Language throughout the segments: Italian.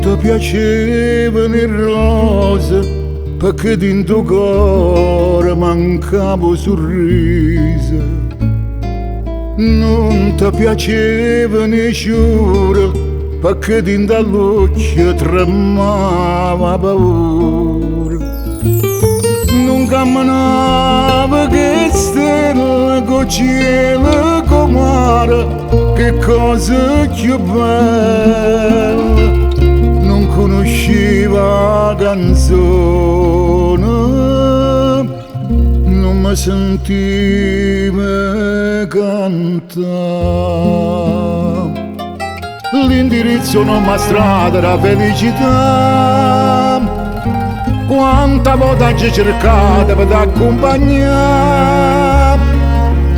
ti piacevano le rose, perché dentro cuore mancava sorriso. Non ti piacevano le sciure, perché dentro l'occhio tremava paura. Non camminava che stelle, con cielo, con mare, che cosa più bella. Non conosceva canzone, non mi sentiva cantare. L'indirizzo non mi strada la felicità, quanta volta ci cercata per accompagnare.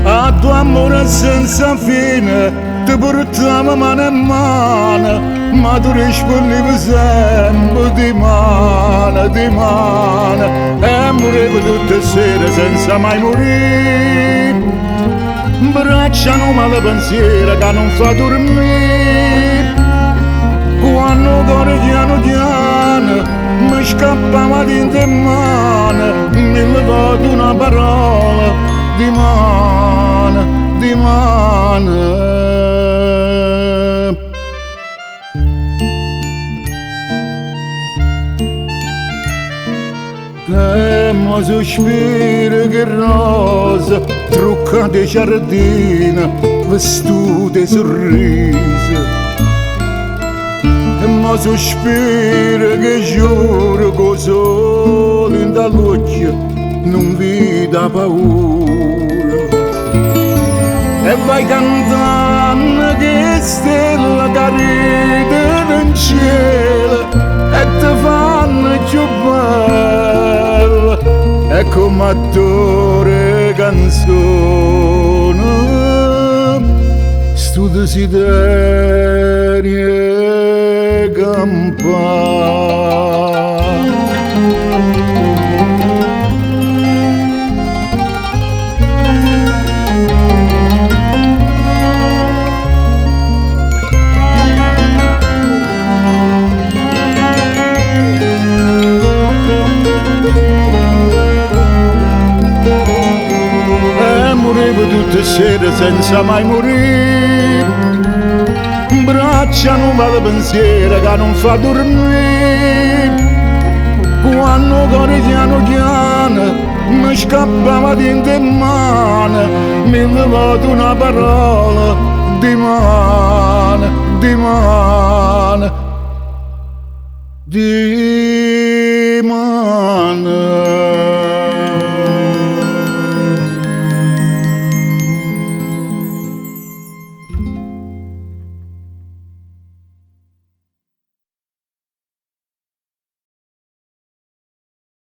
A tuo amore senza fine ti portavo mano a mano, ma tu rispondevi sempre di mano, e morivo tutte le sere senza mai morire. Braccia non male pensiero che non fa dormire, quando cuore piano piano mi scappava dentro mano, mi levavo una parola di mano. Mo sospiro che rosa, truccate giardina, vestute sorrise. E mo sospiro che giuro che sole in dall'occhio non vi dà paura. E vai cantando che stella carita in cielo e ti fanno più bella, e come attore canzone sto desiderio campare. Morivo tutte le sere senza mai morire, braccia non vale pensiero che non fa dormire. Quando cuore piano piano mi scappava dentro mano, mi levavo una parola di mano, di